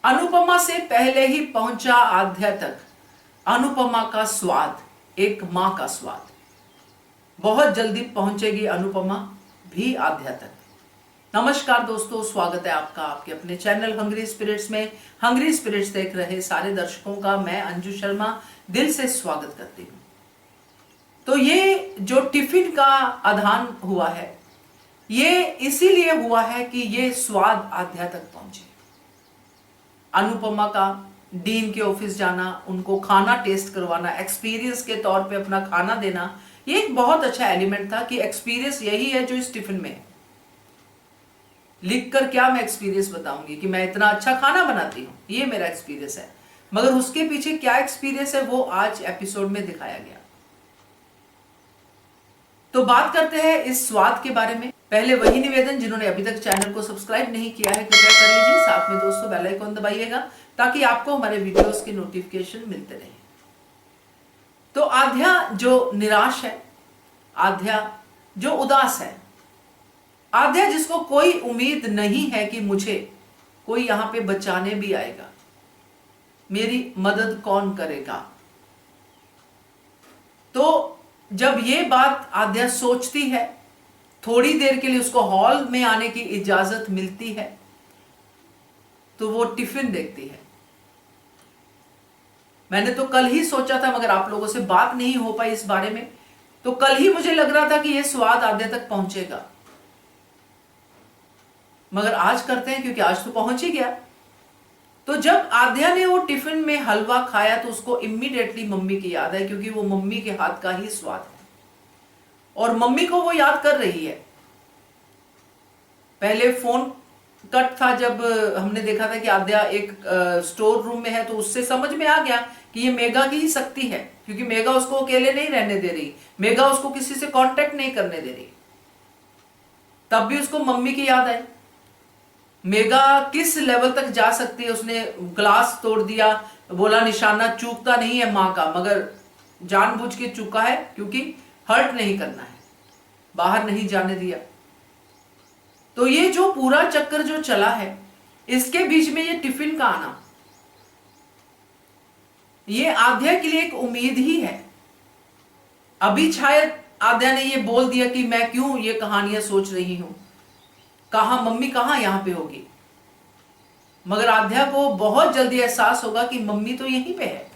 अनुपमा से पहले ही पहुंचा आध्या तक। अनुपमा का स्वाद, एक मां का स्वाद। बहुत जल्दी पहुंचेगी अनुपमा भी आध्या तक। नमस्कार दोस्तों, स्वागत है आपका आपके अपने चैनल हंग्री स्पिरिट्स में। हंग्री स्पिरिट्स देख रहे सारे दर्शकों का मैं अंजू शर्मा दिल से स्वागत करती हूं। तो ये जो टिफिन का आधान हुआ है, ये इसीलिए हुआ है कि ये स्वाद आध्या तक पहुंचे। अनुपमा का डीन के ऑफिस जाना, उनको खाना टेस्ट करवाना, एक्सपीरियंस के तौर पे अपना खाना देना, ये एक बहुत अच्छा एलिमेंट था कि एक्सपीरियंस यही है जो इस टिफिन में है। लिखकर क्या मैं एक्सपीरियंस बताऊंगी कि मैं इतना अच्छा खाना बनाती हूं, ये मेरा एक्सपीरियंस है, मगर उसके पीछे क्या एक्सपीरियंस है वो आज एपिसोड में दिखाया गया। तो बात करते हैं इस स्वाद के बारे में। पहले वही निवेदन, जिन्होंने अभी तक चैनल को सब्सक्राइब नहीं किया है कृपया कर लीजिए, साथ में दोस्तों बेल आइकन दबाइएगा ताकि आपको हमारे वीडियोस के नोटिफिकेशन मिलते रहे। तो आध्या जो निराश है, आध्या जो उदास है, आध्या जिसको कोई उम्मीद नहीं है कि मुझे कोई यहां पे बचाने भी आएगा, मेरी मदद कौन करेगा। तो जब ये बात आध्या सोचती है, थोड़ी देर के लिए उसको हॉल में आने की इजाजत मिलती है, तो वो टिफिन देखती है। मैंने तो कल ही सोचा था, मगर आप लोगों से बात नहीं हो पाई इस बारे में। तो कल ही मुझे लग रहा था कि यह स्वाद आध्या तक पहुंचेगा, मगर आज करते हैं क्योंकि आज तो पहुंच ही गया। तो जब आध्या ने वो टिफिन में हलवा खाया तो उसको इमीडिएटली मम्मी की याद है, क्योंकि वो मम्मी के हाथ का ही स्वाद है और मम्मी को वो याद कर रही है। पहले फोन कट था जब हमने देखा था कि आध्या एक स्टोर रूम में है, तो उससे समझ में आ गया कि ये मेघा की ही शक्ति है, क्योंकि मेघा उसको अकेले नहीं रहने दे रही, मेघा उसको किसी से कांटेक्ट नहीं करने दे रही। तब भी उसको मम्मी की याद आई। मेघा किस लेवल तक जा सकती है, उसने ग्लास तोड़ दिया, बोला निशाना चूकता नहीं है मां का, मगर जानबूझ के चूका है क्योंकि हर्ट नहीं करना है, बाहर नहीं जाने दिया। तो ये जो पूरा चक्कर जो चला है, इसके बीच में ये टिफिन का आना, ये आध्या के लिए एक उम्मीद ही है। अभी शायद आध्या ने ये बोल दिया कि मैं क्यों ये कहानियां सोच रही हूं, कहां मम्मी कहां यहां पे होगी, मगर आध्या को बहुत जल्दी एहसास होगा कि मम्मी तो यहीं पे है,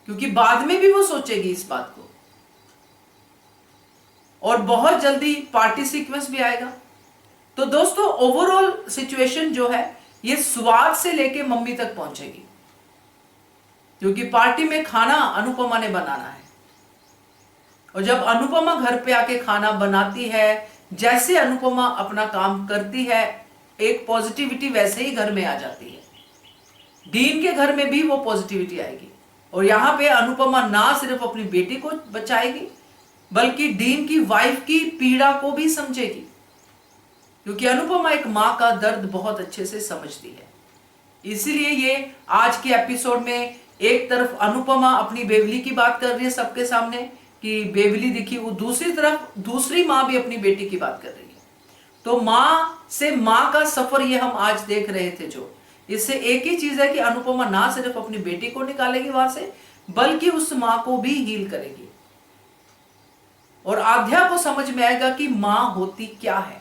क्योंकि बाद में भी वो सोचेगी इस बात को। और बहुत जल्दी पार्टी सीक्वेंस भी आएगा। तो दोस्तों ओवरऑल सिचुएशन जो है, ये स्वाद से लेके मम्मी तक पहुंचेगी, क्योंकि पार्टी में खाना अनुपमा ने बनाना है। और जब अनुपमा घर पे आके खाना बनाती है, जैसे अनुपमा अपना काम करती है, एक पॉजिटिविटी वैसे ही घर में आ जाती है। डीन के घर में भी वो पॉजिटिविटी आएगी, और यहां पे अनुपमा ना सिर्फ अपनी बेटी को बचाएगी, बल्कि डीन की वाइफ की पीड़ा को भी समझेगी, क्योंकि अनुपमा एक मां का दर्द बहुत अच्छे से समझती है। इसीलिए ये आज के एपिसोड में एक तरफ अनुपमा अपनी बेवली की बात कर रही है सबके सामने कि बेवली दिखी, वो दूसरी तरफ दूसरी मां भी अपनी बेटी की बात कर रही है। तो मां से मां का सफर ये हम आज देख रहे थे। जो इससे एक ही चीज है कि अनुपमा ना सिर्फ अपनी बेटी को निकालेगी वहां से, बल्कि उस मां को भी हील करेगी, और आध्या को समझ में आएगा कि मां होती क्या है,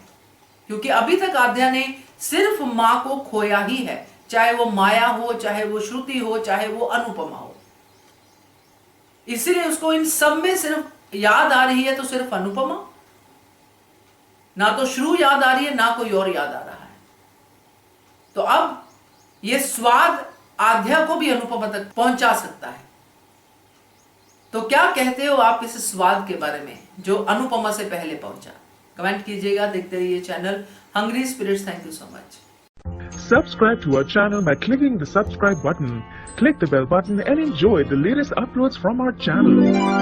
क्योंकि अभी तक आध्या ने सिर्फ मां को खोया ही है, चाहे वो माया हो, चाहे वो श्रुति हो, चाहे वो अनुपमा हो। इसीलिए उसको इन सब में सिर्फ याद आ रही है तो सिर्फ अनुपमा, ना तो श्रु याद आ रही है, ना कोई और याद आ रहा है। तो अब ये स्वाद आध्या को भी अनुपमा तक पहुंचा सकता है। तो क्या कहते हो आप इस स्वाद के बारे में जो अनुपमा से पहले पहुंचा? कमेंट कीजिएगा। देखते रहिए channel hungry spirits. Thank you so much. Subscribe to our channel by clicking the subscribe button. Click the bell button and enjoy the latest uploads from our channel.